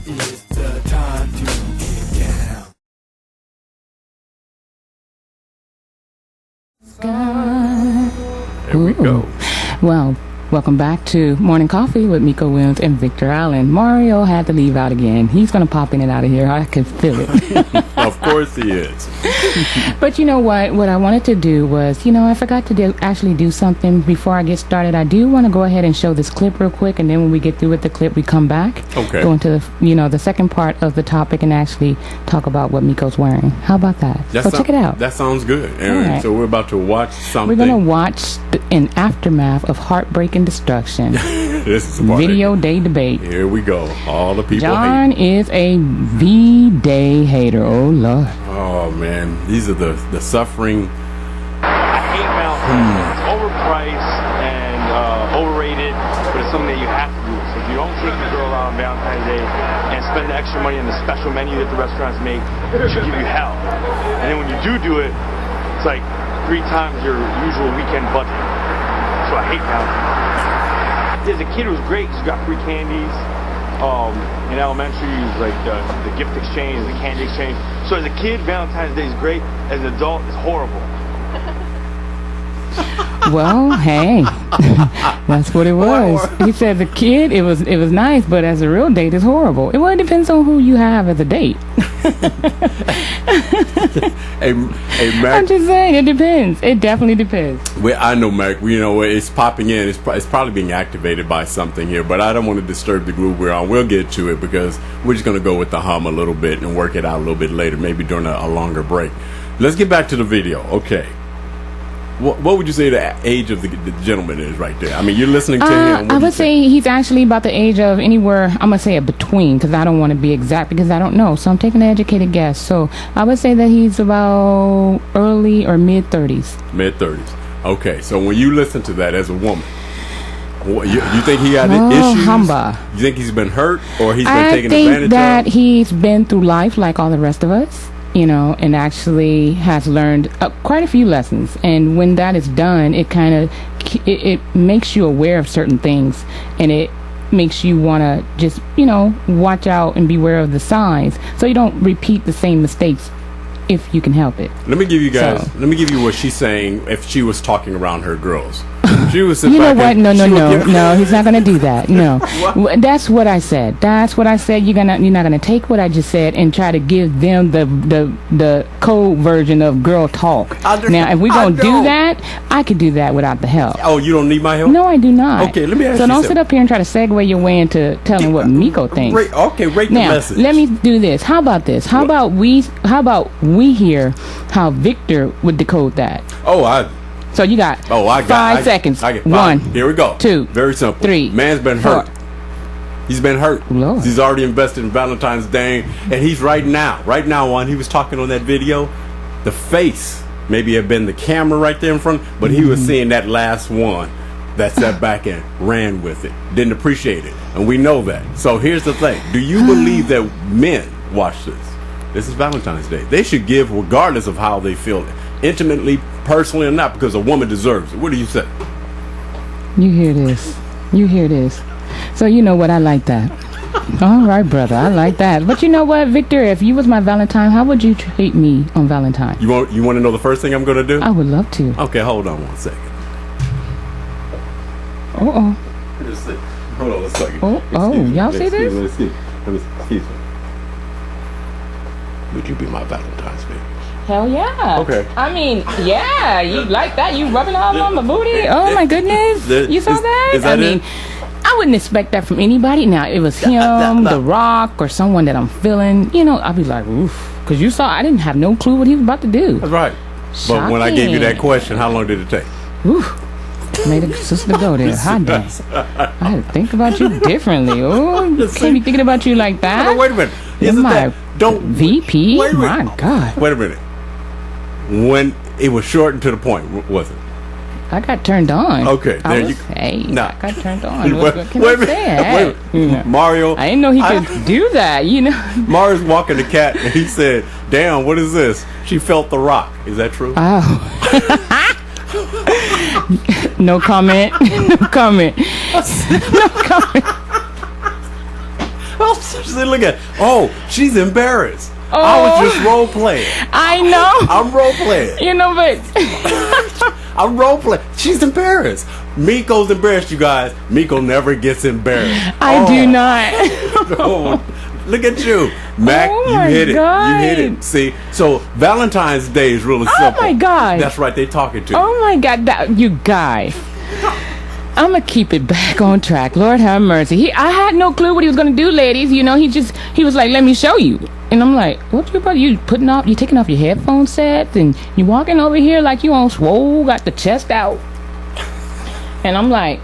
It's the time to get down. There we go. Well, welcome back to Morning Coffee with Meko Williams and Victor Allen. Mario had to leave out again. He's going to pop in and out of here. I can feel it. Of course he is. But you know what? What I wanted to do was, I forgot to actually do something before I get started. I do want to go ahead and show this clip real quick, and then when we get through with the clip, we come back. Okay. Go into the second part of the topic and actually talk about what Meko's wearing. How about that? So check it out. That sounds good. Aaron. Right. So we're about to watch something. We're going to watch an aftermath of heartbreak and destruction. This is the part. Video day debate. Here we go. All the people John hate. is a V-Day hater. Oh, Lord. Oh, man. These are the suffering. I hate Valentine. It's overpriced and overrated, but it's something that you have to do. So if you don't take the girl out on Valentine's Day and spend the extra money on the special menu that the restaurants make, it should give you hell. And then when you do it, it's like 3 times your usual weekend budget. So I hate Valentine's. As a kid, it was great because you got free candies. In elementary, it was like the gift exchange, the candy exchange. So as a kid, Valentine's Day is great. As an adult, it's horrible. Well, hey, that's what it was. He said as a kid, it was nice, but as a real date, it's horrible. Well, it depends on who you have as a date. Hey, Mac. I'm just saying, it depends. It definitely depends. Well, I know, Mac. It's popping in. It's probably being activated by something here, but I don't want to disturb the groove we're on. We'll get to it because we're just going to go with the hum a little bit and work it out a little bit later, maybe during a longer break. Let's get back to the video. Okay. What would you say the age of the gentleman is right there? I mean, you're listening to him. I would say he's actually about the age of anywhere, I'm going to say a between, because I don't want to be exact because I don't know. So I'm taking an educated guess. So I would say that he's about early or mid-30s. Mid-30s. Okay. So when you listen to that as a woman, you think he got issues? Humba. You think he's been hurt or he's been taken advantage of? I think that he's been through life like all the rest of us. And actually has learned quite a few lessons. And when that is done, it kind of it makes you aware of certain things, and it makes you want to just watch out and beware of the signs, so you don't repeat the same mistakes if you can help it. Let me give you guys. Let me give you what she's saying if she was talking around her girls. She was. You know what? No. He's not gonna do that. No, that's what I said. You're not gonna take what I just said and try to give them the code version of girl talk. Now, if we're gonna do that, I could do that without the help. Oh, you don't need my help? No, I do not. Okay, let me ask you. So don't sit up here and try to segue your way into telling what Meko thinks. Rate the now, message. Let me do this. How about this? How about we hear how Victor would decode that? So you got 5 seconds. I get 1. Here we go. 2. Very simple. 3. Man's been hurt. 4. He's been hurt. Lord. He's already invested in Valentine's Day, and he's right now when he was talking on that video, the face maybe had been the camera right there in front, but he was seeing that last one that stepped back and ran with it. Didn't appreciate it, and we know that. So here's the thing: do you believe that men watch this? This is Valentine's Day. They should give regardless of how they feel, intimately, personally or not, because a woman deserves it. What do you say? You hear this. So you know what? I like that. All right, brother. I like that. But you know what, Victor? If you was my Valentine, how would you treat me on Valentine? You want to know the first thing I'm going to do? I would love to. Okay, hold on 1 second. Just see. Hold on 1 second. Y'all see this? Excuse me. Would you be my Valentine's baby? Hell yeah. Okay. I mean, yeah, you like that? You rubbing all on my booty? Oh my goodness. You saw that? Is that it? I wouldn't expect that from anybody. Now, it was him, The Rock, or someone that I'm feeling, I'd be like, oof. Because you saw, I didn't have no clue what he was about to do. That's right. But when I gave you that question, how long did it take? Oof. Made a sister go there. Hot damn. I had to think about you differently. Oh, can't be thinking about you like that. No, wait a minute. Isn't that VP? Wait a minute. My God. Wait a minute. When it was short and to the point, was it? I got turned on. Okay, there you go. Hey, nah. I got turned on. What can I say? Hey, Mario. I didn't know he could do that, Mario's walking the cat, and he said, damn, what is this? She felt the rock. Is that true? Oh. No comment. No comment. No comment. She said, look at, oh, she's embarrassed. I was just role playing. I know. I'm role playing. You know, but I'm role playing. She's embarrassed. Meko's embarrassed, you guys. Meko never gets embarrassed. I do not. Oh, look at you, Mac. Oh you my hit it. God. You hit it. See, so Valentine's Day is really simple. Oh my God. That's right. They talking to you. Oh my God, you guys. I'm gonna keep it back on track. Lord have mercy. I had no clue what he was gonna do, ladies. You know, he was like, "Let me show you," and I'm like, "What you about? You taking off your headphone sets and you walking over here like you on swole, got the chest out," and I'm like,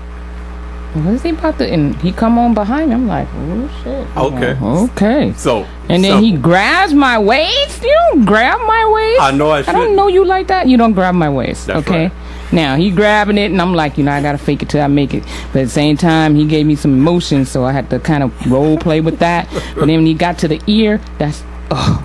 "What is he about to?" And he come on behind me. I'm like, "Oh shit." Okay. So and then he grabs my waist. You don't grab my waist. I know I don't shouldn't. know you like that. You don't grab my waist. That's okay. right. Now he grabbing it, and I'm like, I gotta fake it till I make it. But at the same time, he gave me some emotion, so I had to kind of role play with that. But then when he got to the ear, that's oh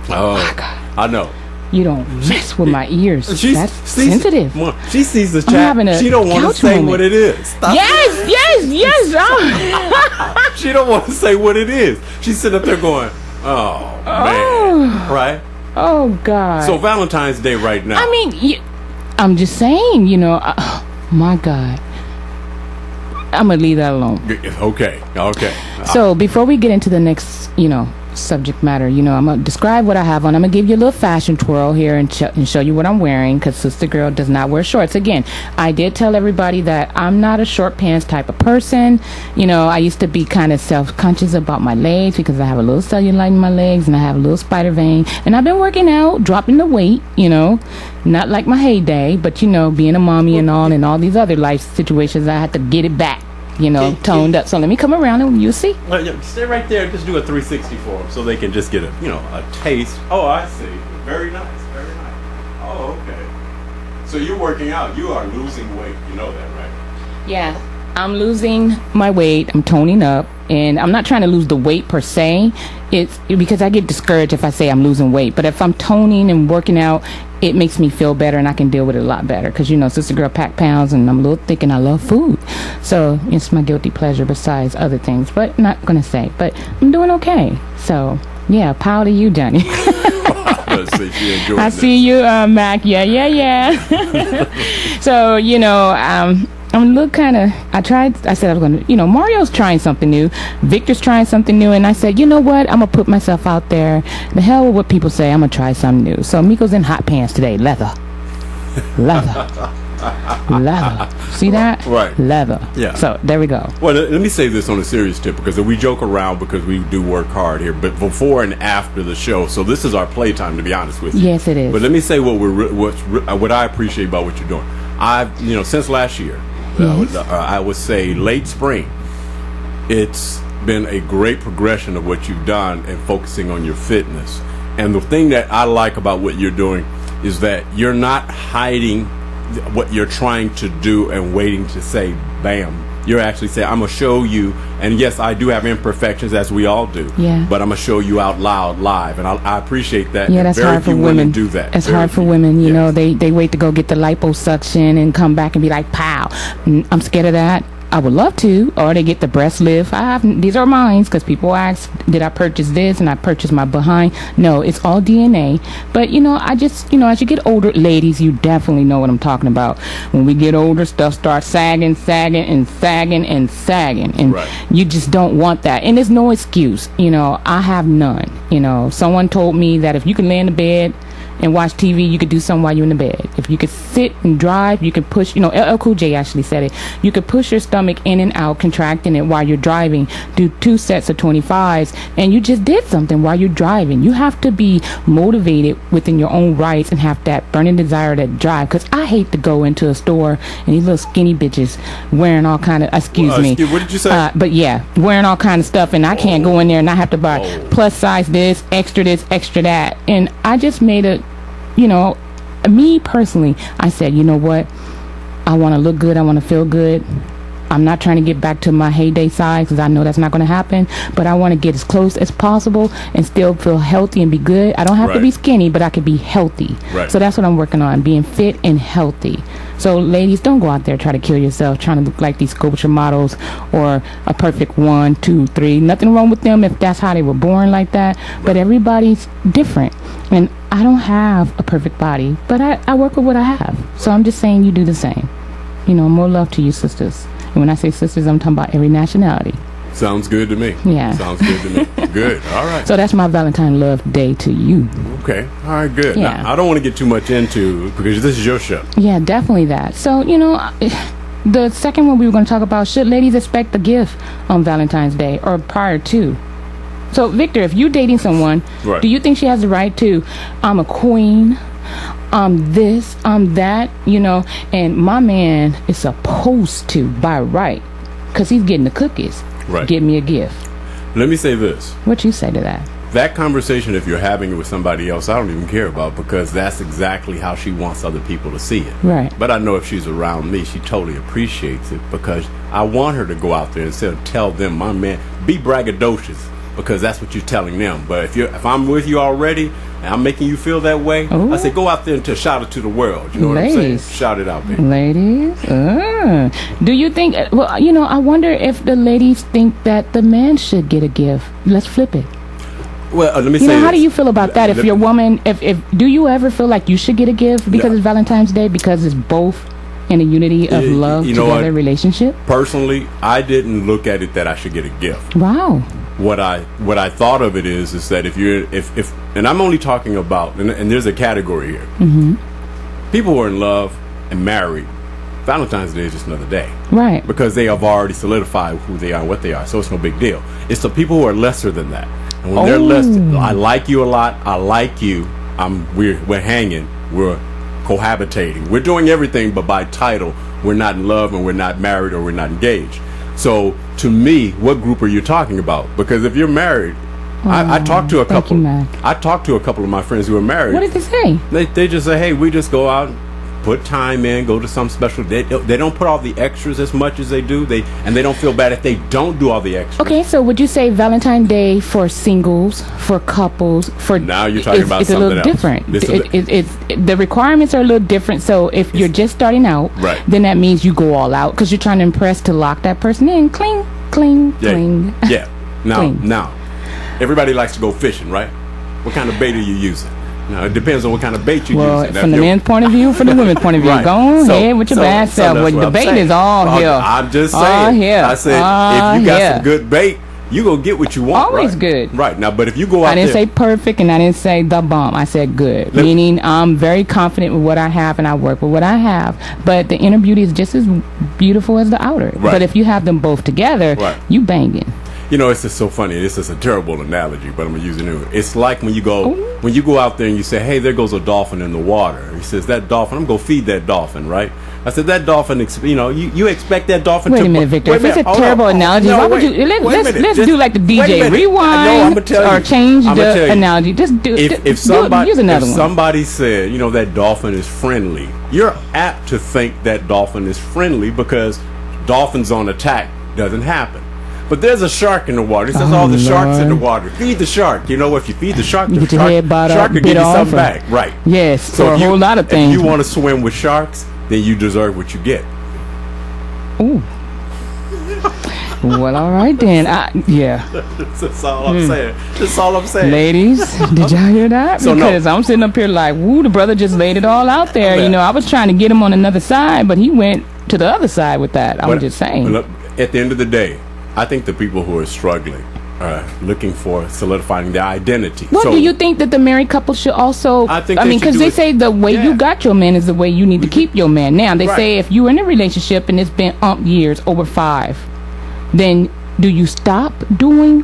my God. I know. You don't mess with my ears. That's sees, sensitive. She sees the I'm having chat. a She don't want to couch say moment. what it is. Stop. Yes. Oh. She don't want to say what it is. She's sitting up there going, "Oh man," right? Oh God. So Valentine's Day right now. I mean, I'm just saying, my God. I'm going to leave that alone. Okay. So before we get into the next, subject matter, I'm going to describe what I have on. I'm going to give you a little fashion twirl here and show you what I'm wearing, because Sister Girl does not wear shorts. Again, I did tell everybody that I'm not a short pants type of person. I used to be kind of self-conscious about my legs because I have a little cellulite in my legs and I have a little spider vein. And I've been working out, dropping the weight, not like my heyday, but, being a mommy and all these other life situations, I had to get it back. Toned up. So let me come around and you'll see. Stay right there. Just do a 360 for them so they can just get a taste. Oh, I see. Very nice. Very nice. Oh, okay. So you're working out. You are losing weight. You know that, right? Yeah. I'm losing my weight. I'm toning up. And I'm not trying to lose the weight per se. It's because I get discouraged if I say I'm losing weight. But if I'm toning and working out, it makes me feel better and I can deal with it a lot better. Because, Sister Girl pack pounds and I'm a little thick and I love food. So it's my guilty pleasure besides other things. But not going to say. But I'm doing okay. So, yeah, power to you, Johnny. I see you, Mac. Yeah. So, I'm a little kind of, I said I was going to, Mario's trying something new. Victor's trying something new. And I said, you know what? I'm going to put myself out there. The hell with what people say. I'm going to try something new. So Meko's in hot pants today. Leather. See that? Right. Leather. Yeah. So there we go. Well, let me say this on a serious tip, because we joke around because we do work hard here, but before and after the show. So this is our playtime, to be honest with you. Yes, it is. But let me say what I appreciate about what you're doing. I've, since last year, I would say late spring, it's been a great progression of what you've done and focusing on your fitness. And the thing that I like about what you're doing is that you're not hiding what you're trying to do and waiting to say, bam. You're actually saying, I'm going to show you. And yes, I do have imperfections, as we all do. Yeah. But I'm going to show you out loud, live. And I appreciate that. Yeah, that's very hard for few women. Do that. It's very hard for few. women. You Yes. know, they wait to go get the liposuction and come back and be like, pow. I'm scared of that. I would love to. Or they get the breast lift. These are mine, because people ask, did I purchase this? And I purchased my behind. No, it's all DNA. But, I just, as you get older, ladies, you definitely know what I'm talking about. When we get older, stuff starts sagging. And Right. you just don't want that. And there's no excuse. I have none. Someone told me that if you can lay in the bed and watch TV, you could do something while you're in the bed. If you could sit and drive, you could push, LL Cool J actually said it. You could push your stomach in and out, contracting it while you're driving, do 2 sets of 25s, and you just did something while you're driving. You have to be motivated within your own rights and have that burning desire to drive. Because I hate to go into a store and these little skinny bitches wearing all kind of, excuse me. What did you say? But yeah, wearing all kind of stuff, and I can't go in there and I have to buy plus size this, extra that. And I just made a, me personally, I said, you know what? I want to look good. I want to feel good. I'm not trying to get back to my heyday size because I know that's not going to happen. But I want to get as close as possible and still feel healthy and be good. I don't have to be skinny, but I could be healthy. Right. So that's what I'm working on, being fit and healthy. So ladies, don't go out there try to kill yourself trying to look like these sculpture models or a perfect 1, 2, 3. Nothing wrong with them if that's how they were born like that. But everybody's different. And I don't have a perfect body, but I work with what I have. So I'm just saying you do the same. You know, more love to you sisters. And when I say sisters, I'm talking about every nationality. Sounds good to me. Yeah. Sounds good to me. Good. All right. So that's my Valentine Love Day to you. Okay. All right, good. Yeah. Now, I don't want to get too much into because this is your show. Yeah, definitely that. So, you know, the second one we were going to talk about, should ladies expect a gift on Valentine's Day or prior to? So, Victor, if you're dating someone, Right. do you think she has the right to, I'm a queen, I'm this, I'm that, you know, and my man is supposed to, by right, because he's getting the cookies, Right. give me a gift. Let me say this. What you say to that? That conversation, if you're having it with somebody else, I don't even care about because that's exactly how she wants other people to see it. Right. But I know if she's around me, she totally appreciates it because I want her to go out there instead of tell them, my man, be braggadocious because that's what you're telling them. But if I'm with you already and I'm making you feel that way, Ooh. I say go out there and shout it to the world. You know what I'm saying? Ladies. Shout it out, baby. Ladies, do you think, well, you know, I wonder if the ladies think that the man should get a gift. Let's flip it. Well, let me You say know, how this. do you feel about that? If your woman, if do you ever feel like you should get a gift because No. it's Valentine's Day, because it's both in a unity of love you know together what? relationship? Personally, I didn't look at it that I should get a gift. Wow. What I thought of it is that if and I'm only talking about and there's a category here. Mm-hmm. People who are in love and married, Valentine's Day is just another day Right. because they have already solidified who they are and what they are. So it's no big deal. It's the people who are lesser than that. And when they're less, I like you a lot. I like you. We're hanging. We're cohabitating. We're doing everything, but by title, we're not in love and we're not married or we're not engaged. So to me, what group are you talking about? Because if you're married, I talked to a thank couple. you, Mac. I talked to a couple of my friends who are married. What did they say? They just say, hey, we just go out, put time in, go to some special. They don't put all the extras as much as they do. They don't feel bad if they don't do all the extras. Okay, so would you say Valentine's Day for singles, for couples, for Now you're talking about it's a something little else. different. This is It's the requirements are a little different. So if you're just starting out, Right. then that means you go all out because you're trying to impress to lock that person in. Cling, cling, Yeah. cling. Yeah. Clean. Now, everybody likes to go fishing, right? What kind of bait are you using? Now, it depends on what kind of bait you're Well, using. from the men's point of view, from the women's point of view, Right. go on So- ahead with your bad self. that's Well, what the I'm bait saying. is all here. I'm just All saying. here. I said, All if you got here. some good bait, you gonna get what you want. Always right? good. Right. Now, but if you go out I didn't there, say perfect and I didn't say the bomb. I said good, Let- meaning I'm very confident with what I have and I work with what I have. But the inner beauty is just as beautiful as the outer. Right. But if you have them both together, Right. you banging. you know, it's just so funny. This is a terrible analogy, but I'm gonna use it anyway. It's like when you go out there and you say, "Hey, there goes a dolphin in the water." He says, "That dolphin, I'm gonna feed that dolphin, right?" I said, "That dolphin, you expect that dolphin Wait to." a minute, Victor. Wait If it's a hold terrible on. analogy, No, why would wait. you? Wait a Let's minute. Just- do like the wait a DJ minute. rewind No, I'ma tell or you. change I'ma tell the you. analogy. Just do. If somebody use another if one. somebody said, that dolphin is friendly, you're apt to think that dolphin is friendly because dolphins on attack doesn't happen. But there's a shark in the water. It says all the sharks in the water. Feed the shark. You know, if you feed the shark, You the get your head bowed shark up, could bit give you off, something or- back. Right. Yes, for a if you- whole lot of things. If you want to swim with sharks, then you deserve what you get. Ooh. Well, all right then. Yeah. That's all I'm saying. That's all I'm saying. Ladies, did y'all hear that? So, no. Because I'm sitting up here like, woo, the brother just laid it all out there. Yeah. You know, I was trying to get him on another side, but he went to the other side with that. I'm But- just saying. Look, at the end of the day, I think the people who are struggling are looking for solidifying their identity. Well, So- do you think that the married couple should also? I think I they mean, should because do they it- say the way you Yeah. got your man is the way you need to keep your man. Now they Right. say if you're in a relationship and it's been years, over 5, then do you stop doing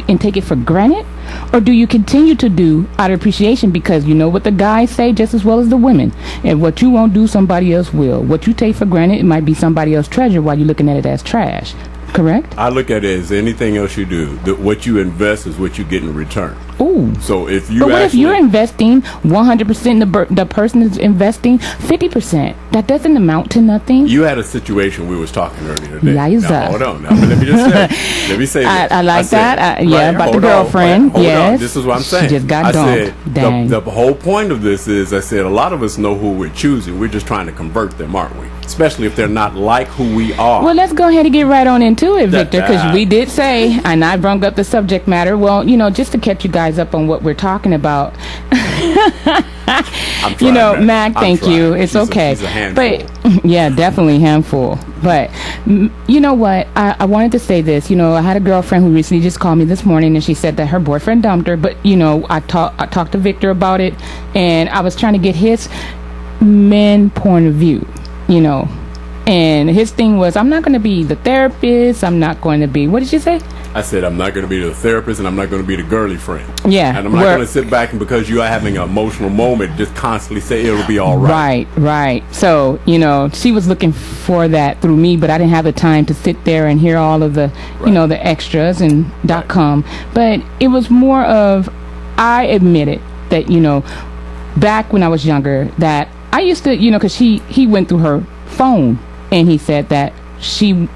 and take it for granted, or do you continue to do out of appreciation? Because you know what the guys say just as well as the women, and what you won't do, somebody else will. What you take for granted, it might be somebody else's treasure while you're looking at it as trash. Correct? I look at it as anything else you do. What you invest is what you get in return. Ooh. So if you But what if actually, you're investing 100%, the person is investing 50%? that doesn't amount to nothing. You had a situation we was talking earlier today. Liza. Now, hold on. Now, let me just say. Let me say this. I like said, that. Yeah, about the hold girlfriend. On, hold yes. on. This is what I'm saying. She just got I dumped. said Dang. the whole point of this is, I said, a lot of us know who we're choosing. We're just trying to convert them, aren't we? Especially if they're not like who we are. Well, let's go ahead and get right on into it, Victor, because that. we did say, and I brought up the subject matter. Well, you know, just to catch you guys up on what we're talking about. I'm trying, you know, man. Mac, thank you. It's okay. She's a handful. But yeah, definitely a handful. But you know what? I wanted to say this. You know, I had a girlfriend who recently just called me this morning, and she said that her boyfriend dumped her. But you know, I talked to Victor about it, and I was trying to get his men point of view. You know, and his thing was, I'm not going to be the therapist. I'm not going to be. What did you say? I said, I'm not going to be the therapist, and I'm not going to be the girly friend. Yeah. And I'm not going to sit back and because you are having an emotional moment, just constantly say it'll be all right. Right. So, you know, she was looking for that through me, but I didn't have the time to sit there and hear all of the, you know, the extras and .com. But it was more of, I admitted that, you know, back when I was younger, that I used to, you know, because he went through her phone and he said that he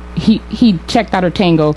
checked out her Tango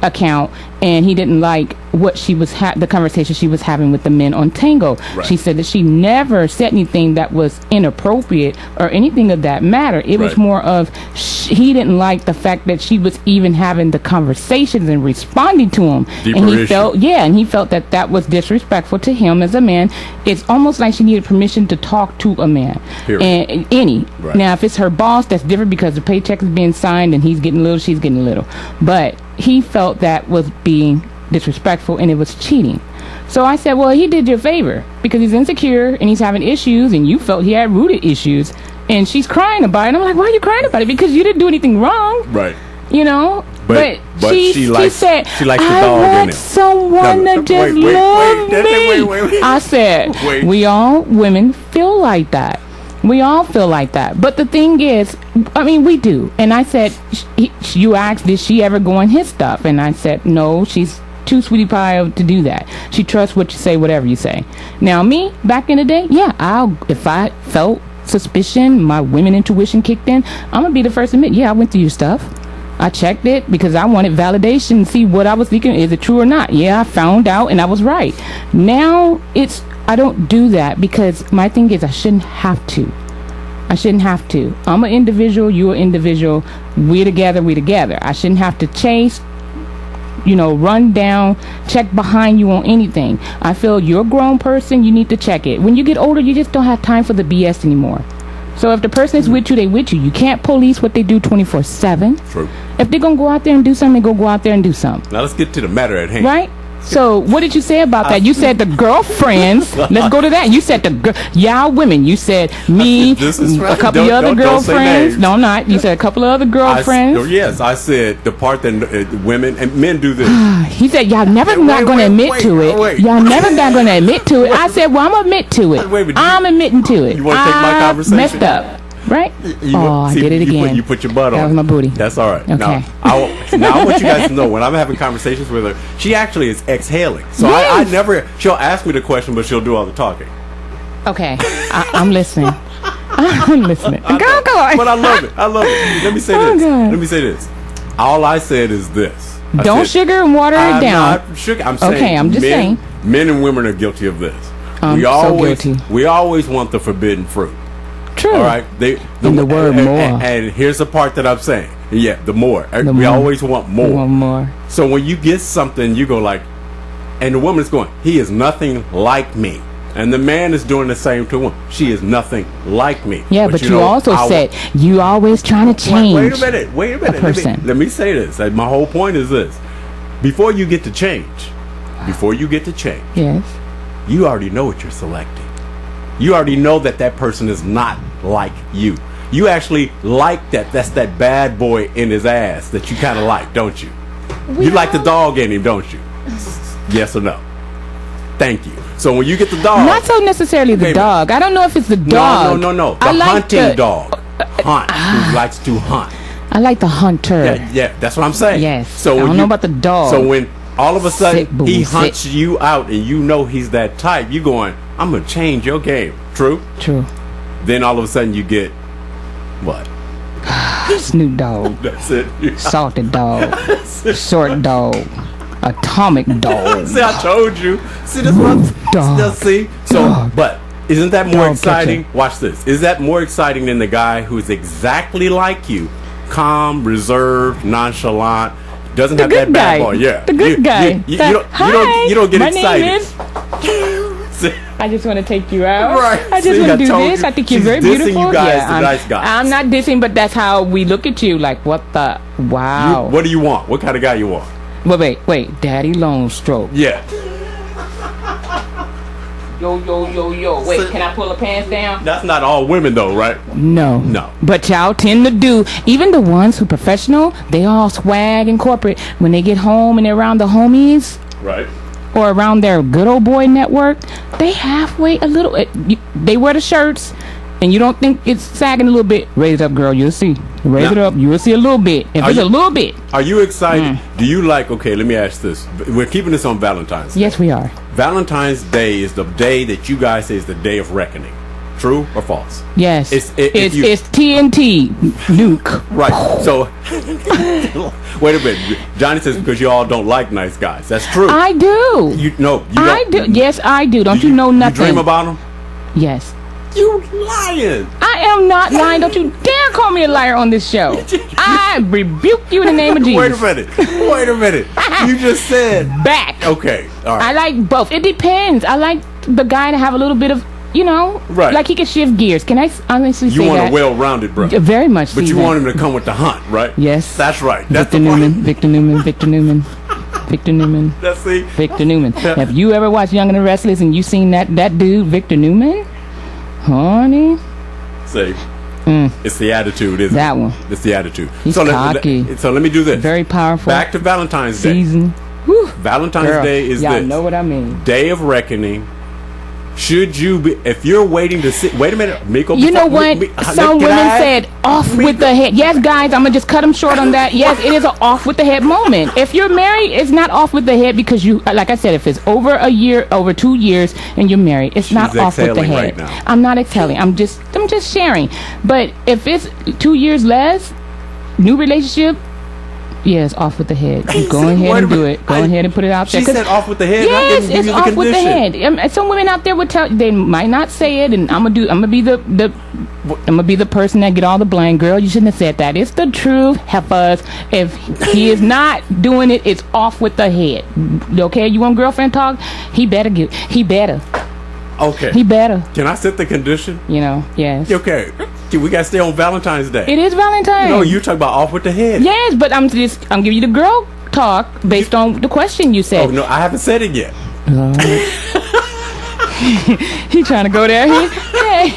account and he didn't like what she was the conversation she was having with the men on Tango. Right. She said that she never said anything that was inappropriate or anything of that matter. It was more of he didn't like the fact that she was even having the conversations and responding to him. Deeper and he issue. felt that was disrespectful to him as a man. It's almost like she needed permission to talk to a man. Period. And now if it's her boss, that's different because the paycheck is being signed and he's getting little, she's getting little. But he felt that was being disrespectful and it was cheating. So I said, well, he did you a favor because he's insecure and he's having issues and you felt he had rooted issues and she's crying about it. I'm like, why are you crying about it? Because you didn't do anything wrong. Right. You know? But she said, she likes the I dog in want it. someone to just love me. I said, we all women feel like that. We all feel like that. But the thing is, I mean, we do. And I said, you asked, did she ever go on his stuff? And I said, no, she's too sweetie pie to do that. She trusts what you say, whatever you say. Now, me, back in the day, yeah, if I felt suspicion, my women intuition kicked in, I'm going to be the first to admit, yeah, I went through your stuff. I checked it because I wanted validation, see what I was thinking, is it true or not? Yeah, I found out and I was right. Now, I don't do that because my thing is I shouldn't have to. I'm an individual, you're an individual. We're together. I shouldn't have to chase, you know, run down, check behind you on anything. I feel you're a grown person, you need to check it. When you get older, you just don't have time for the BS anymore. So if the person is with you, they with you. You can't police what they do 24/7. True. If they're going to go out there and do something, go out there and do something. Now let's get to the matter at hand. Right? So what did you say about that? You said the girlfriends. Let's go to that. You said y'all women. You said me, This is right. a couple of other don't say girlfriends. names. No, I'm not. You said a couple of other girlfriends. Yes, I said the part that women and men do this. He said y'all never not going to admit to it. Wait. Y'all never not going to admit to it. I said, well, I'm admit to it. I'm admitting to it. You want to take my conversation? Messed up. Right? I did it again. You put your butt on. That was my booty. That's all right. Okay. Now I want you guys to know when I'm having conversations with her, she actually is exhaling. So Yes. I never. She'll ask me the question, but she'll do all the talking. Okay. I'm listening. I'm listening. Go on. But I love it. Let me say Oh, this. God. Let me say this. All I said is this. I Don't said, sugar and water it I'm down. not sugar. I'm saying. Okay, I'm just saying. Men and women are guilty of this. I'm guilty. We always want the forbidden fruit. True. All right. And the word more. And here's the part that I'm saying. Yeah, the more. We more. always want more. One more. So when you get something, you go like, and the woman's going, he is nothing like me. And the man is doing the same to a woman. She is nothing like me. Yeah, but you also said you always trying to change. Wait a minute. person. Let me say this. My whole point is this. Before you get to change, Yes. you already know what you're selecting. You already know that person is not like you. You actually like that. That's that bad boy in his ass that you kind of like, don't you? You like the dog in him, don't you? Yes or no? Thank you. So when you get the dog... Not so necessarily the dog. I don't know if it's the dog. No. The hunting dog. Who likes to hunt. I like the hunter. Yeah, that's what I'm saying. Yes. So I don't know about the dog. So when all of a sudden Sit, boo, he sit. hunts you out and you know he's that type, you going, I'm going to change your game. True? True. Then all of a sudden you get What? Snoop Dogg, That's it. Salted Dog, Short Dog, Atomic Dog. See, I told you. See, this one. See, so, but isn't that more exciting? Watch this. Is that more exciting than the guy who's exactly like you, calm, reserved, nonchalant, doesn't have that bad boy? Yeah, the good guy. You don't get excited. I just want to take you out. Right. I just want to do this. You. I think you're She's very dissing beautiful. You guys, the nice guys. I'm not dissing, but that's how we look at you. Like, what the? Wow. What do you want? What kind of guy you want? Wait. Daddy Long Stroke. Yeah. Yo. Wait, can I pull the pants down? That's not all women, though, right? No. But y'all tend to do. Even the ones who professional, they all swag and corporate. When they get home and they're around the homies. Right. Or around their good old boy network, they halfway a little. They wear the shirts, and you don't think it's sagging a little bit. Raise it up, girl. You'll see. Raise it up. You will see a little bit. If it's a little bit. Are you excited? Do you like? Okay, let me ask this. We're keeping this on Valentine's Day. Yes, we are. Valentine's Day is the day that you guys say is the day of reckoning. True or false? Yes. It's TNT nuke. Right. So, wait a minute. Johnny says because you all don't like nice guys. That's true. I do. You don't. I do. Yes, I do. Don't you know nothing? You dream about them? Yes. You lying. I am not lying. Don't you dare call me a liar on this show. I rebuke you in the name of Jesus. Wait a minute. You just said. Back. Okay. All right. I like both. It depends. I like the guy to have a little bit of, right. Like he can shift gears. Can I honestly say that? You want a well-rounded brother. Very much. But you want him to come with the hunt, right? Yes. That's right. That's Victor Newman. Victor Newman. Let's see. Victor Newman. Have you ever watched Young and the Restless and you seen that dude, Victor Newman? Honey. See. It's the attitude, isn't that it? one. It's the attitude. He's cocky. So let me do this. Very powerful. Back to Valentine's Day. Season. Whew. Valentine's Day is y'all this. know what I mean. Day of reckoning. Should you be, if you're waiting to see, wait a minute, Meko. You know what? Some women said off with the head. Yes, guys, I'm going to just cut them short on that. Yes, it is an off with the head moment. If you're married, it's not off with the head because you, like I said, if it's over a year, over 2 years, and you're married, it's not off with the head. Right now. I'm not exhaling. I'm just sharing. But if it's 2 years less, new relationship, yes, off with the head. Go ahead and do it. Go ahead and put it out there. She said off with the head. Yes, it's off with the head. Some women out there would tell. They might not say it, and I'm gonna be the person that get all the blame. Girl, you shouldn't have said that. It's the truth, heifers. If he is not doing it, it's off with the head. Okay, you want girlfriend talk? He better. Okay. He better. Can I set the condition? Yes. Okay. We gotta stay on Valentine's Day. It is Valentine's. No, you talk about off with the head. Yes, but I'm giving you the girl talk based on the question you said. Oh no, I haven't said it yet. He trying to go there. Hey.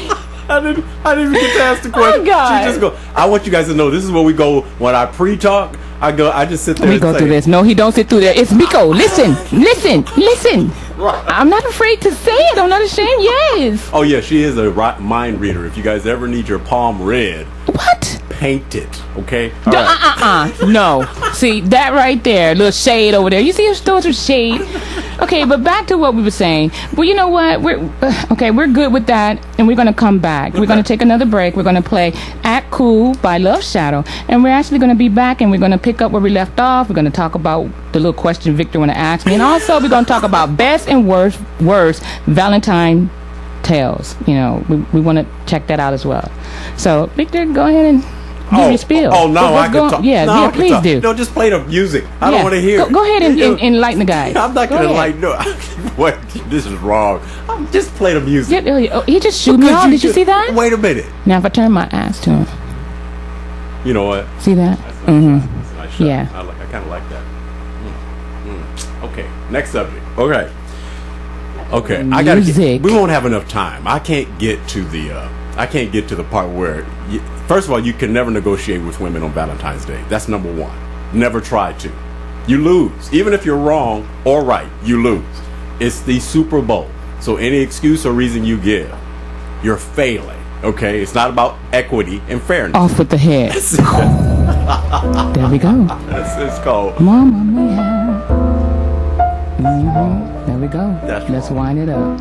I didn't even get to ask the question. Oh God. She just go. I want you guys to know this is where we go when I pre-talk. I just sit there. We go through this. No, he don't sit through there. It's Meko. Listen. Right. I'm not afraid to say it. I'm not ashamed. Yes. Oh yeah, she is a mind reader. If you guys ever need your palm red, what? Paint it, okay? All right. No. See that right there, little shade over there. You see, there's some shade. Okay, but back to what we were saying. Well, you know what? We're good with that, and we're gonna come back. We're gonna take another break. We're gonna play "Act Cool" by Love Shadow, and we're actually gonna be back, and we're gonna pick up where we left off. We're gonna talk about the little question Victor wanna ask me, and also we're gonna talk about best and worst Valentine tales. We want to check that out as well. So, Victor, go ahead and give your spiel. Oh no, I can talk. Yeah, please do. No, just play the music. I don't want to hear. Go ahead and enlighten the guy. I'm not going to enlighten. No, what? This is wrong. Just play the music. Yeah, he just shoot me off. Did you see that? Wait a minute. Now, if I turn my ass to him, you know what? See that? That's nice. That's a nice shot. Yeah. I kind of like that. Okay, next subject. Okay. I gotta. We won't have enough time. I can't get to the part where. First of all, you can never negotiate with women on Valentine's Day. That's number one. Never try to. You lose. Even if you're wrong or right, you lose. It's the Super Bowl. So any excuse or reason you give, you're failing. Okay? It's not about equity and fairness. Off with the head. There we go. It's called Mama Mia. There we go. Let's wind it up.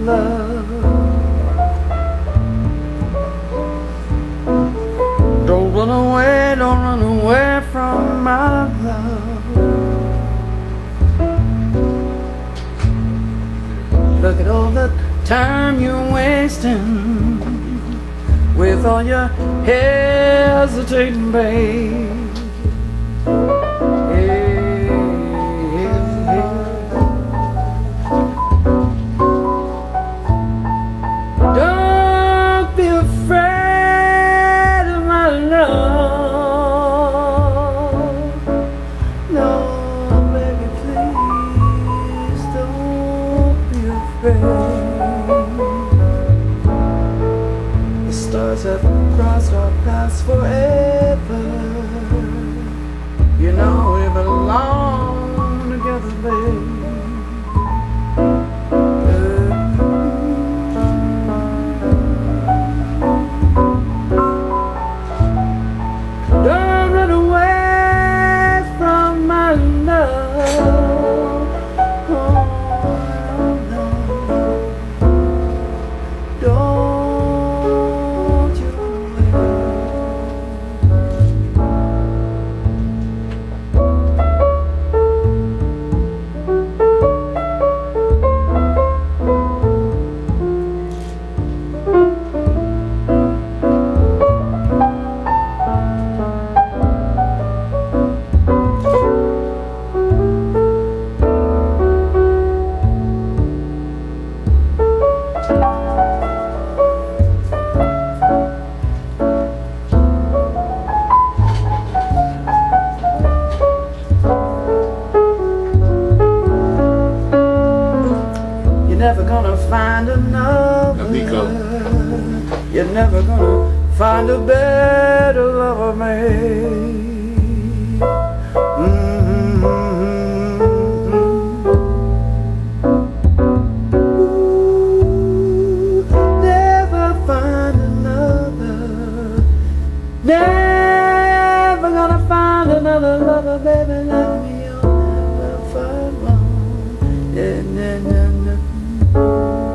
love. Don't run away from my love. Look at all the time you're wasting with all your hesitating, babe. Don't be afraid of my love. No, baby, please don't be afraid. The stars have crossed our paths forever. You know we belong together, babe. Don't run away from my love. Oh, no. Don't you run You're never gonna find another. Meko. You're never gonna find a better lover, mate. Never find another. Never gonna find another lover, baby, like me. You'll never find one. Yeah, nah, nah, nah.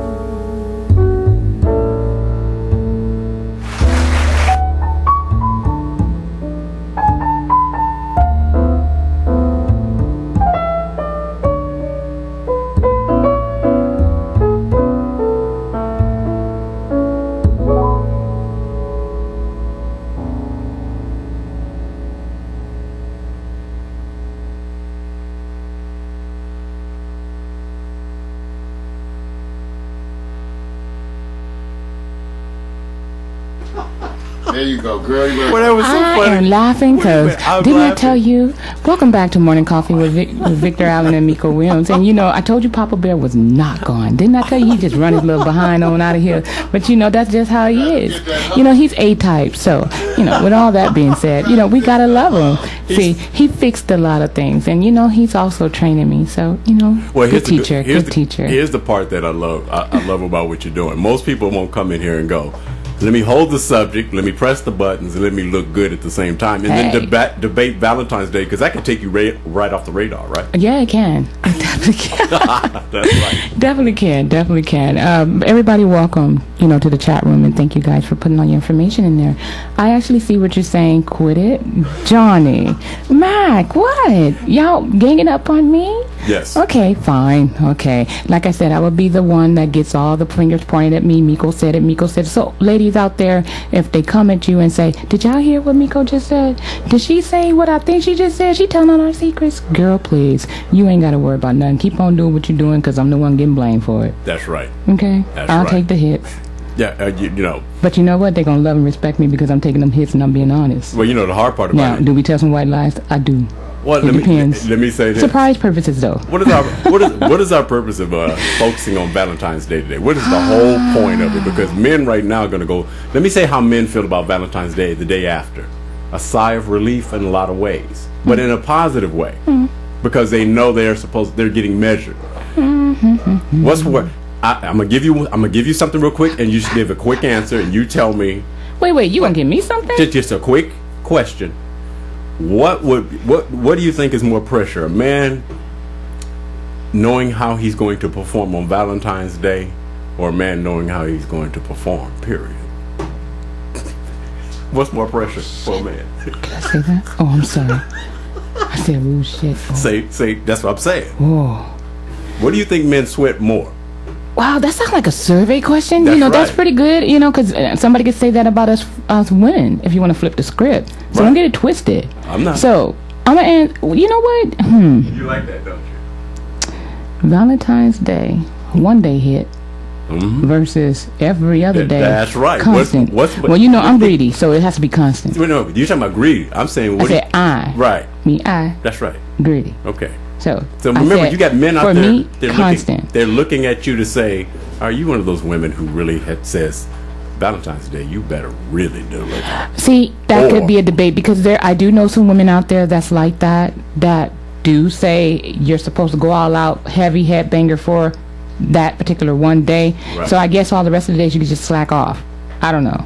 There you go, girl. You Well, that was so I funny. am laughing because I'm didn't I laughing. tell you? Welcome back to Morning Coffee with Victor Allen and Meko Williams. And you know, I told you Papa Bear was not gone. Didn't I tell you he just run his little behind on out of here? But you know, that's just how he is. You know, he's A-type. So, you know, with all that being said, you know, we gotta love him. See, he fixed a lot of things, and you know, he's also training me. So, you know, Well, good teacher, good teacher. Here's the part that I love. I love about what you're doing. Most people won't come in here and go, let me hold the subject, let me press the buttons, and let me look good at the same time, and Hey. then debate Valentine's Day, because that can take you right off the radar, right? Yeah, it can. It definitely can. That's right. Definitely can. Everybody welcome, you know, to the chat room, and thank you guys for putting all your information in there. I actually see what you're saying. Quit it. Johnny. Mac, what? Y'all ganging up on me? Yes. Okay, fine. Okay. Like I said, I will be the one that gets all the fingers pointed at me. Meko said it. Meko said it. So, ladies out there, if they come at you and say, did y'all hear what Meko just said? Did she say what I think she just said? She telling all our secrets? Girl, please. You ain't got to worry about nothing. Keep on doing what you're doing, because I'm the one getting blamed for it. That's right. Okay? That's I'll right. take the hits. Yeah, you know. But you know what? They're going to love and respect me because I'm taking them hits and I'm being honest. Well, you know the hard part Now, about it. do we tell some white lies? I do. Well, It depends. let me say this. Surprise purposes, though. What is our what is our purpose of focusing on Valentine's Day today? What is the whole point of it? Because men right now are going to go. Let me say how men feel about Valentine's Day the day after. A sigh of relief in a lot of ways, but in a positive way, because they know they're getting measured. What's what? I'm gonna give you something real quick, and you just give a quick answer, and you tell me. Wait, you want to give me something? Just a quick question. What do you think is more pressure? A man knowing how he's going to perform on Valentine's Day, or a man knowing how he's going to perform? Period. What's more pressure for a man? Did I say that? Oh, I'm sorry. I said rude shit. Oh. Say. That's what I'm saying. Oh. What do you think men sweat more? Wow, that sounds like a survey question. That's That's right. pretty good. Because somebody could say that about us women if you want to flip the script. So Right. don't get it twisted. I'm not. So I'm gonna end. You know what? You like that, don't you? Valentine's Day, one day hit versus every other day. That's right. Constant. Well, I'm greedy, so it has to be constant. Wait, no, you're talking about greedy. I'm saying I said I. Right. I. That's right. Greedy. Okay. So I remember, said, you got men out for there. me, constant. They're looking at you to say, "Are you one of those women who really says Valentine's Day? You better really do it." See, that Or- could be a debate because I do know some women out there that's like that do say you're supposed to go all out, heavy headbanger for that particular one day. Right. So I guess all the rest of the days you could just slack off. I don't know.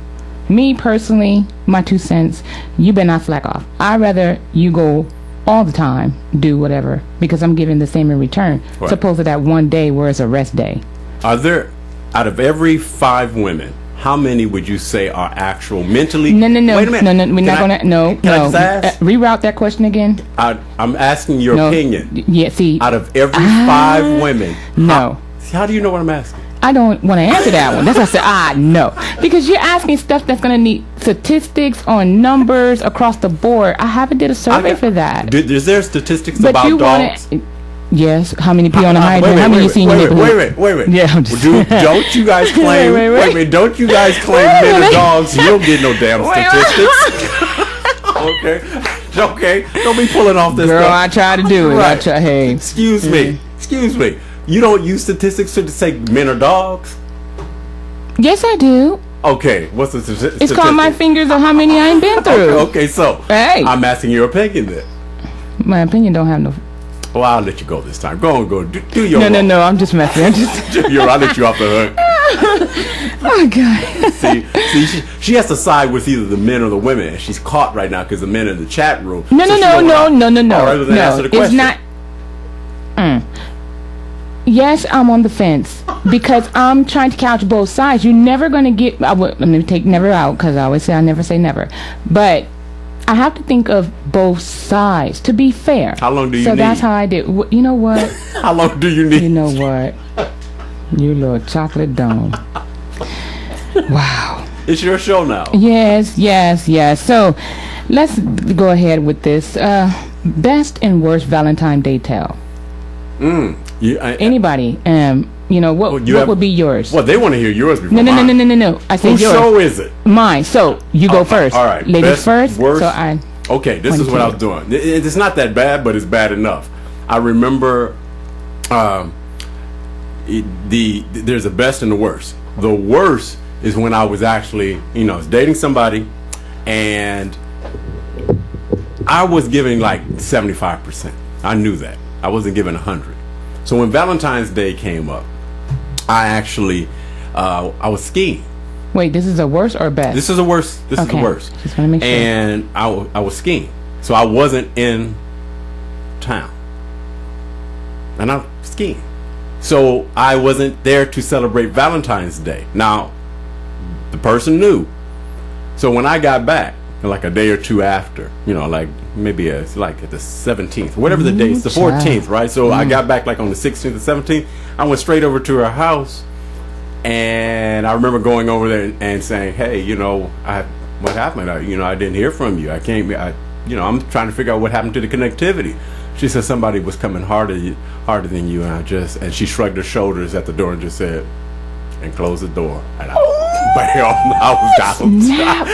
Me personally, my 2 cents, you better not slack off. I'd rather you go all the time, do whatever, because I'm giving the same in return. Right. Supposed to that one day where it's a rest day. Are there, out of every 5 women, how many would you say are actual mentally? No. Wait a minute. No. We're not gonna. No. Can I just ask? Reroute that question again. I'm asking your No. opinion. Yeah. See, Out of every 5 women, no. how do you know what I'm asking? I don't want to answer that one. That's why I said no, because you're asking stuff that's gonna need statistics on numbers across the board. I haven't did a survey for that. Is there statistics But about you dogs? want Yes. How many pee on the hydrant? Wait, How many you wait, seen in your neighborhood? wait. Yeah, I'm just Don't you guys claim? Wait. Don't you guys claim men are dogs? You don't get no damn statistics. Okay. Don't be pulling off this Girl, stuff. I try to do it. Right. I try. Hey. Excuse me. You don't use statistics to say men are dogs? Yes, I do. Okay, what's the statistic? It's called my fingers of how many I ain't been through. Okay, so Hey. I'm asking your opinion then. My opinion don't have no. Well, I'll let you go this time. Go on, do your No. I'm just messing. I'm just. I'll let you off the hook. Oh God. See, she has to side with either the men or the women, and she's caught right now because the men in the chat room. No. So she don't wanna- No. All right, then answer the It's question. not. Yes, I'm on the fence because I'm trying to couch both sides. You're never going to get. Let me take never out because I always say I never say never. But I have to think of both sides to be fair. How long do you So need? that's how I did. You know what? How long do you need? You know what? You little chocolate dome. Wow. It's your show now. Yes. So let's go ahead with this. Best and worst Valentine Day tale. Anybody? What would be yours? Well, they want to hear yours before No. mine. No. I said Whose yours. show is it? Mine. So you go first. All right. Ladies Best, first. worst. So I. Okay, this is what I was doing. It's not that bad, but it's bad enough. I remember there's a best and the worst. The worst is when I was actually, dating somebody, and I was giving like 75%. I knew that. I wasn't giving 100. So when Valentine's Day came up, I actually, I was skiing. Wait, this is a worst or a best? This is the worst. This is the Okay. worst. Just wanna make sure. And I was skiing, so I wasn't in town, and I'm skiing, so I wasn't there to celebrate Valentine's Day. Now, the person knew, so when I got back, like a day or two after, like maybe it's like at the 17th, whatever the day, it's the 14th, right? So I got back like on the 16th or 17th. I went straight over to her house. And I remember going over there and saying, "Hey, what happened? I didn't hear from you. I'm trying to figure out what happened to the connectivity." She said somebody was coming harder than you, and she shrugged her shoulders at the door and just said, "And closed the door." And I was out. Snap.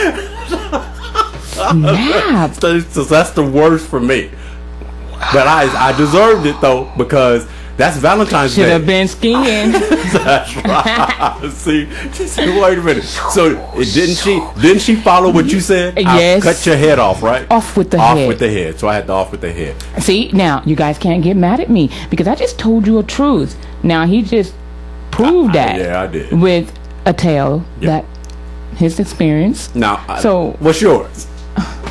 So that's the worst for me. But I deserved it though, because that's Valentine's Day. Should have been skiing. That's right. See, wait a minute. So didn't she follow what you said? Yes. Cut your head off, right? Off with the head. Off with the head. So I had to off with the head. See, now you guys can't get mad at me because I just told you a truth. Now he just proved that. Yeah, I did. With a tale that his experience. Now, so what's yours?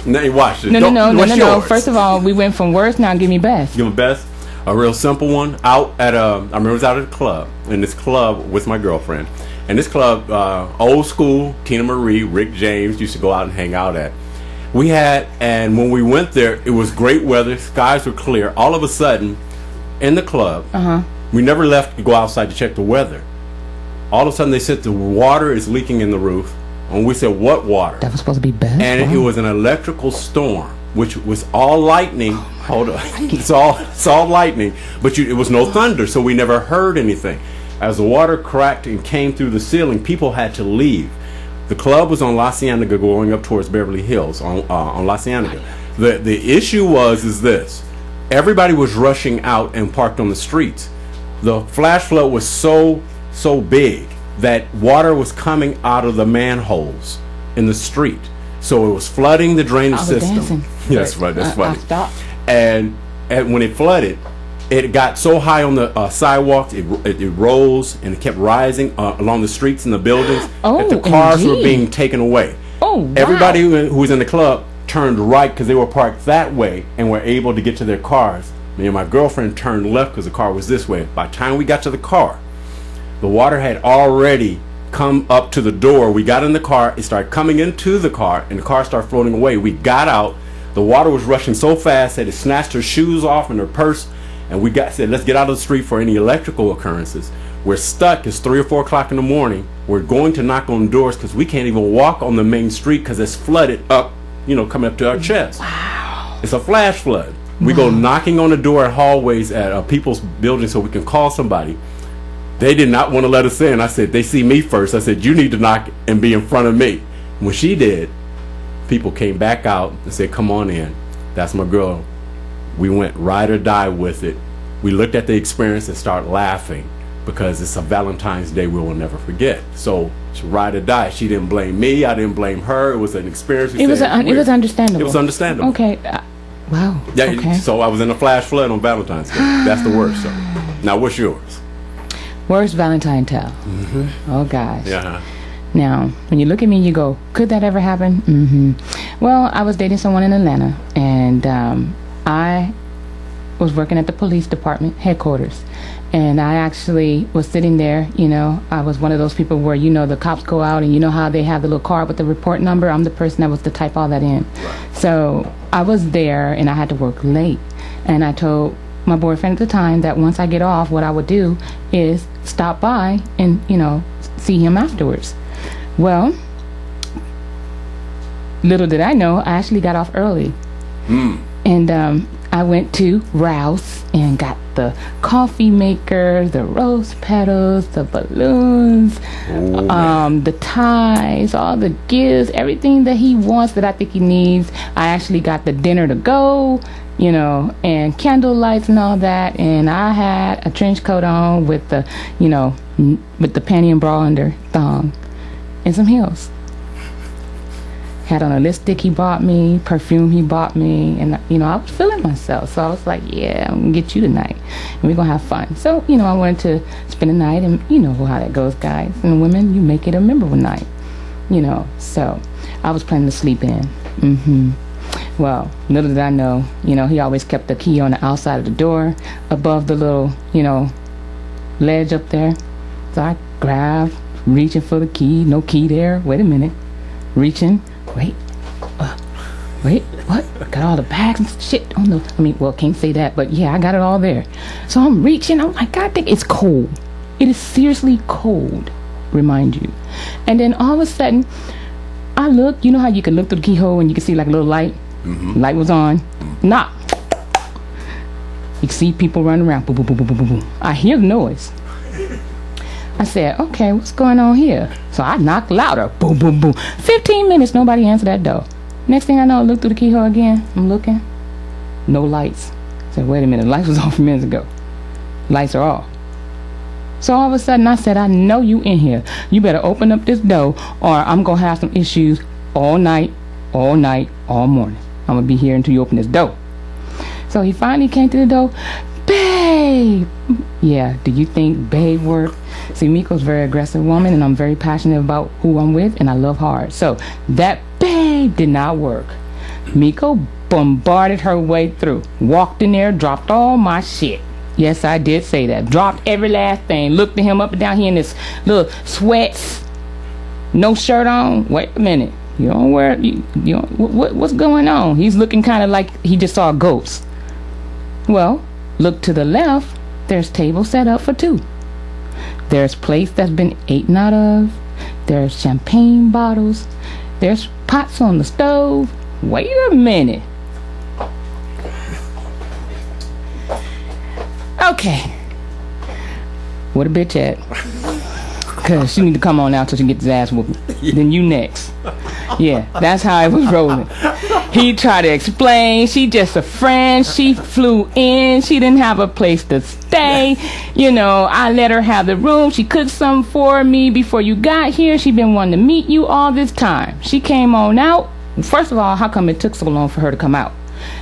Now you watch it. No. What's yours? First of all, we went from worst. Now give me best. Give me best. A real simple one. I remember I was out at a club, in this club with my girlfriend, And this club, old school, Tina Marie, Rick James used to go out and hang out at. And when we went there, it was great weather. Skies were clear. All of a sudden, in the club, we never left to go outside to check the weather. All of a sudden, they said the water is leaking in the roof. And we said, what water? That was supposed to be best. And it was an electrical storm, which was all lightning. Hold on. It's all lightning. But it was no thunder, so we never heard anything. As the water cracked and came through the ceiling, people had to leave. The club was on La Cienega going up towards Beverly Hills on La Cienega. The issue is this. Everybody was rushing out and parked on the streets. The flash flood was so big that water was coming out of the manholes in the street. So it was flooding the drainage system. Dancing. Yes, right. That's funny. I stopped. And when it flooded, it got so high on the sidewalks, it rose and it kept rising along the streets and the buildings that the cars were being taken away. Oh, wow. Everybody who was in the club turned right because they were parked that way and were able to get to their cars. Me and my girlfriend turned left because the car was this way. By the time we got to the car, the water had already come up to the door. We got in the car. It started coming into the car, and the car started floating away. We got out. The water was rushing so fast that it snatched her shoes off and her purse. And we said, let's get out of the street for any electrical occurrences. We're stuck. It's 3 or 4 o'clock in the morning. We're going to knock on doors because we can't even walk on the main street because it's flooded up, coming up to our chest. Wow. It's a flash flood. We go knocking on the door at hallways at people's buildings so we can call somebody. They did not want to let us in. I said, they see me first. I said, you need to knock and be in front of me. When she did, people came back out and said, come on in. That's my girl. We went ride or die with it. We looked at the experience and started laughing because it's a Valentine's Day we will never forget. So ride or die. She didn't blame me. I didn't blame her. It was an experience. It was understandable. It was understandable. Okay. Wow. Yeah. Okay. So I was in a flash flood on Valentine's Day. That's the worst. So now what's yours? Worst Valentine tale. Oh gosh. Yeah. Now, when you look at me, you go, could that ever happen? Well, I was dating someone in Atlanta, and I was working at the police department headquarters, and I actually was sitting there. I was one of those people where the cops go out, and how they have the little card with the report number. I'm the person that was to type all that in. Right. So I was there, and I had to work late, and I told my boyfriend at the time that once I get off, what I would do is stop by and see him afterwards. Well, little did I know, I actually got off early. And I went to Rouse and got the coffee maker, the rose petals, the balloons, the ties, all the gifts, everything that he wants that I think he needs. I actually got the dinner to go, and candle lights and all that. And I had a trench coat on with the, with the panty and bra under thong and some heels. Had on a lipstick he bought me, perfume he bought me, and I was feeling myself, so I was like, yeah, I'm gonna get you tonight and we're gonna have fun. So I wanted to spend the night, and you know how that goes, guys and women, you make it a memorable night, so I was planning to sleep in. Well, little did I know, he always kept the key on the outside of the door above the little ledge up there. So I grabbed, reaching for the key, no key there, wait a minute, reaching, wait, what? Got all the bags and shit on the, can't say that, but yeah, I got it all there. So I'm reaching, I'm like, God dang, it's cold. It is seriously cold, remind you. And then all of a sudden, I look, how you can look through the keyhole and you can see like a little light? Light was on. Knock. You can see people running around. Boom, boom, boom, boom, boom, boom. I hear the noise. I said, okay, what's going on here? So I knocked louder. Boom, boom, boom. 15 minutes, nobody answered that door. Next thing I know, I look through the keyhole again. I'm looking. No lights. I said, wait a minute, the lights was off minutes ago. Lights are off. So all of a sudden, I said, I know you in here. You better open up this door, or I'm going to have some issues all night, all morning. I'm going to be here until you open this door. So he finally came to the door. Babe! Yeah, do you think babe worked? See, Meko's a very aggressive woman, and I'm very passionate about who I'm with, and I love hard. So that babe did not work. Meko bombarded her way through. Walked in there, dropped all my shit. Yes, I did say that. Dropped every last thing. Looked at him up and down. He in his little sweats, no shirt on. Wait a minute. You don't wear. You don't, what's going on? He's looking kind of like he just saw a ghost. Well, look to the left. There's table set up for two. There's plates that's been eaten out of. There's champagne bottles. There's pots on the stove. Wait a minute. Okay. Where the bitch at? Cause she need to come on out till she gets his ass whooped. Then you next. Yeah, that's how it was rolling. He tried to explain. She just a friend. She flew in. She didn't have a place to stay. You know, I let her have the room. She cooked something for me before you got here. She been wanting to meet you all this time. She came on out. First of all, how come it took so long for her to come out?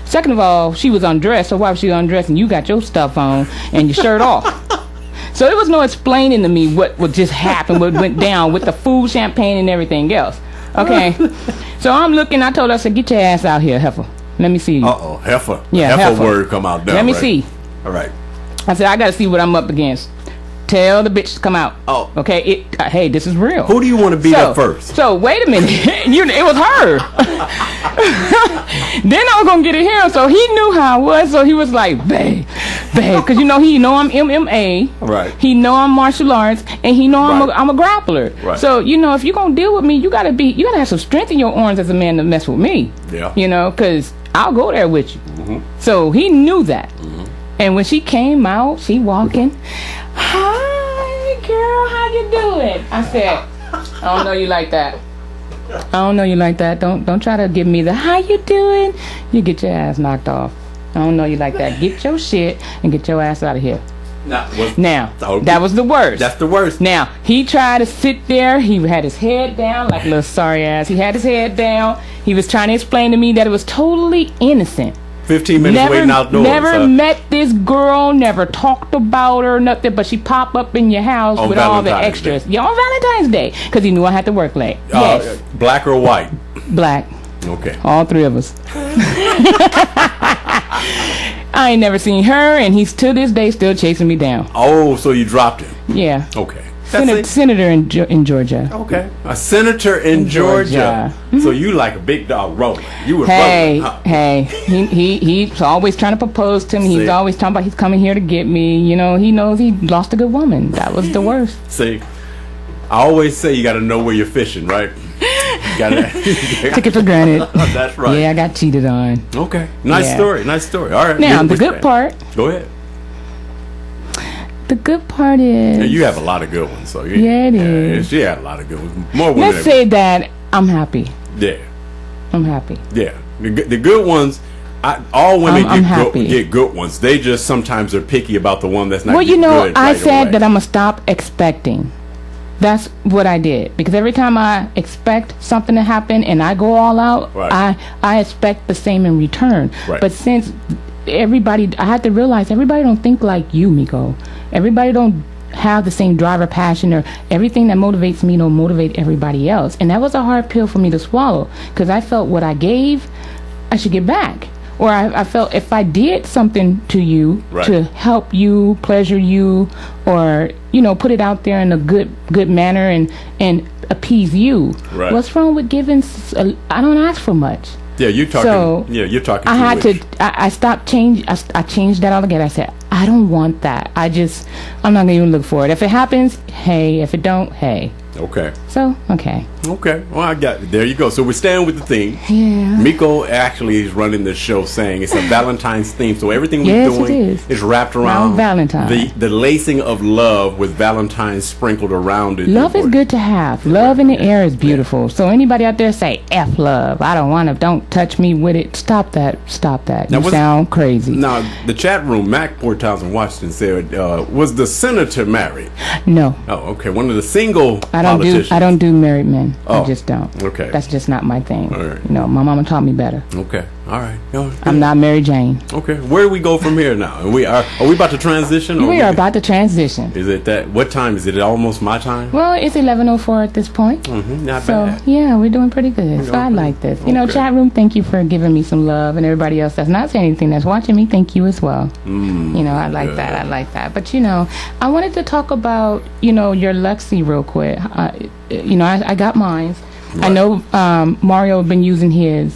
Second of all, she was undressed. So why was she undressed and you got your stuff on and your shirt off? So there was no explaining to me what just happened, what went down with the food, champagne, and everything else. Okay. So I'm looking. I told her, I said, get your ass out here, heifer. Let me see you. Uh-oh, heifer. Yeah, heifer word come out now. Let me see. All right. I said, I got to see what I'm up against. Tell the bitch to come out. Oh. Okay. Hey, this is real. Who do you want to beat up first? So wait a minute. It was her. Then I was gonna get at him. So he knew how I was. So he was like, babe, because he know I'm MMA. Right. He know I'm martial arts, and he know I'm a grappler. Right. So if you're gonna deal with me, you gotta have some strength in your arms as a man to mess with me. Yeah. Because I'll go there with you. Mm-hmm. So he knew that. Mm-hmm. And when she came out, she walking. Hi, girl, how you doing? I said, I don't know you like that. I don't know you like that. Don't try to give me the how you doing. You get your ass knocked off. I don't know you like that. Get your shit and get your ass out of here. Now, okay. That was the worst. That's the worst. Now, he tried to sit there. He had his head down like a little sorry ass. He had his head down. He was trying to explain to me that it was totally innocent. 15 minutes waiting outdoors. Never met this girl, never talked about her, nothing, but she pop up in your house on with Valentine's all the extras. Day. Yeah, on Valentine's Day, because he knew I had to work late. Yes. Black or white? Black. Okay. All three of us. I ain't never seen her, and he's to this day still chasing me down. Oh, so you dropped him? Yeah. Okay. Senator in Georgia. Okay. A senator in Georgia. So you like a big dog rolling. You were rolling. Huh? Hey. He's always trying to propose to me. He's always talking about he's coming here to get me. He knows he lost a good woman. That was the worst. See, I always say you got to know where you're fishing, right? Took it for granted. That's right. Yeah, I got cheated on. Okay. Nice story. All right. Now, the good part. Go ahead. The good part is... Yeah, you have a lot of good ones. So it is. She had a lot of good ones. More women. Let's say that I'm happy. Yeah. I'm happy. Yeah. The good ones... all women get good ones. They just sometimes are picky about the one that's not good. I said that I'm going to stop expecting. That's what I did. Because every time I expect something to happen and I go all out, I expect the same in return. Right. But since everybody, I had to realize everybody don't think like you, Meko. Everybody don't have the same drive or passion, or everything that motivates me don't motivate everybody else. And that was a hard pill for me to swallow, because I felt what I gave, I should get back. Or I felt if I did something to you to help you, pleasure you, or put it out there in a good manner and appease you. Right. What's wrong with giving? I don't ask for much. Yeah, you're talking. So you're talking. I had to. I stopped change. I changed that altogether. I said I don't want that. I'm not gonna even look for it. If it happens, hey. If it don't, hey. Okay. So, okay. Okay. Well, I got it. There you go. So we're staying with the theme. Yeah. Meko actually is running this show saying it's a Valentine's theme. So everything we're doing is wrapped around Valentine. The lacing of love with Valentine's sprinkled around it. Love is good to have. Love in the air is beautiful. So anybody out there say, F love. I don't touch me with it. Stop that. You sound crazy. Now, the chat room, Mac Port Townsend Washington said, was the senator married? No. Oh, okay. One of the single politicians. I don't do married men. I just don't. Okay. That's just not my thing. All right. My mama taught me better. Okay. All right. No, I'm not Mary Jane. Okay. Where do we go from here now? Are we about to transition? Or We are about to transition. Is it that? What time is it? Almost my time. Well, it's 11:04 at this point. Not So bad. yeah, we're doing pretty good. So I pretty- like this. You know, okay. chat room, thank you for giving me some love, and everybody else that's not saying anything that's watching me, thank you as well. You know, I like that. I like that. But you know, I wanted to talk about your Luxie real quick. I got mine. I know Mario been using his,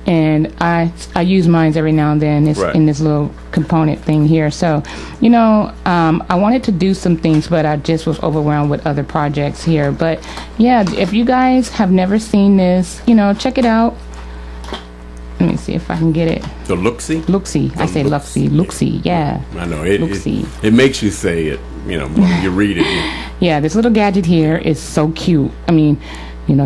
and I use mine every now and then. It's Right. in this little component thing here. So, I wanted to do some things, but I just was overwhelmed with other projects here. But yeah, if you guys have never seen this, check it out. Let me see if I can get it. The Luxie. Luxie. I say Luxie. Luxie. Yeah. I know Luxie. it makes you say it. When you read it. Yeah, this little gadget here is so cute. I mean,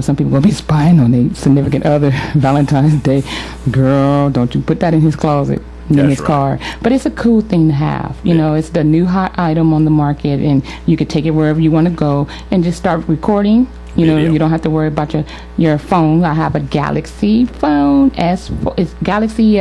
some people will be spying on their significant other Valentine's Day. Girl, don't you put that in his closet, in That's his right. car. But it's a cool thing to have. You know, it's the new hot item on the market, and you can take it wherever you want to go and just start recording. Video. You don't have to worry about your phone. I have a Galaxy phone S4. It's Galaxy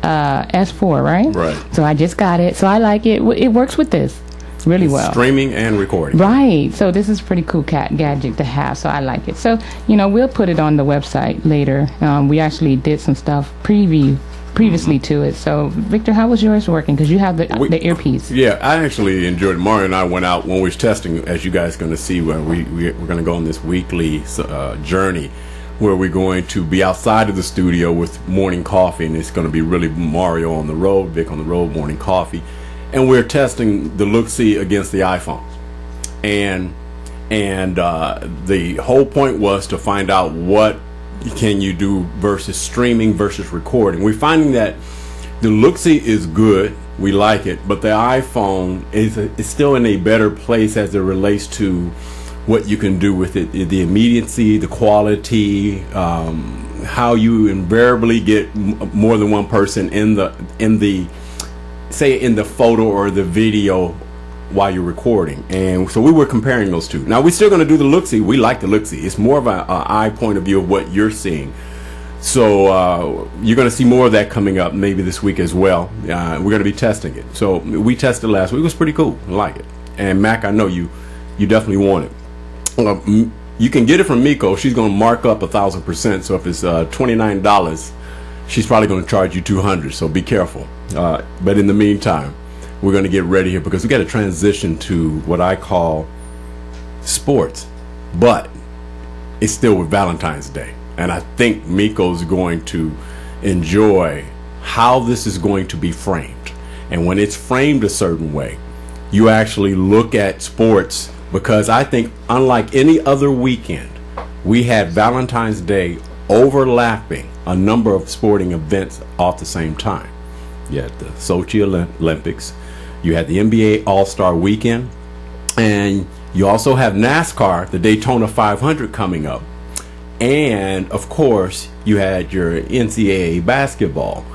S4, right? Right. So I just got it. So I like it. It works with this really well. Streaming and recording. Right. So this is pretty cool gadget to have. So I like it. So, we'll put it on the website later. We actually did some stuff previously to it. So, Victor, how was yours working? Because you have the earpiece. Yeah, I actually enjoyed it. Mario and I went out when we was testing, as you guys going to see, where we're going to go on this weekly journey where we're going to be outside of the studio with morning coffee, and it's going to be really Mario on the road, Vic on the road, morning coffee. And we're testing the Luxie against the iPhones. And the whole point was to find out what can you do versus streaming versus recording. We're finding that the Luxie is good, we like it, but the iPhone is still in a better place as it relates to what you can do with it, the immediacy, the quality, how you invariably get more than one person in the photo or the video while you're recording. And so we were comparing those two. Now we're still going to do the Luxie. We like the Luxie. It's more of an eye point of view of what you're seeing. So you're going to see more of that coming up maybe this week as well. We're going to be testing it. So we tested last week. It was pretty cool. I like it. And Mac, I know you definitely want it. You can get it from Meko. She's going to mark up 1,000%. So if it's $29, she's probably going to charge you $200. So be careful. But in the meantime, we're going to get ready here because we got to transition to what I call sports, but it's still with Valentine's Day. And I think Meko's going to enjoy how this is going to be framed. And when it's framed a certain way, you actually look at sports, because I think unlike any other weekend, we had Valentine's Day overlapping a number of sporting events all at the same time. You had the Sochi Olympics, you had the NBA All-Star Weekend, and you also have NASCAR, the Daytona 500 coming up. And of course, you had your NCAA basketball.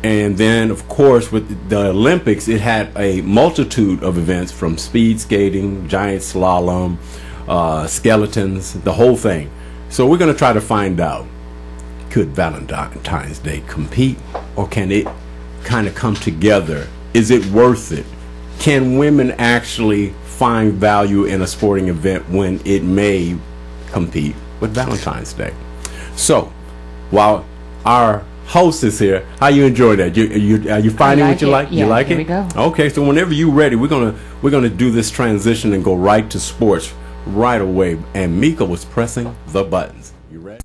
And then, of course, with the Olympics, it had a multitude of events from speed skating, giant slalom, skeletons, the whole thing. So we're going to try to find out, could Valentine's Day compete, or can it kind of come together? Is it worth it? Can women actually find value in a sporting event when it may compete with Valentine's Day? So, while our host is here, how you enjoy that? Are you finding what you like? Yeah, you like here it? we go. Okay, so whenever you're ready, we're gonna do this transition and go right to sports right away. And Meko was pressing the buttons. You ready?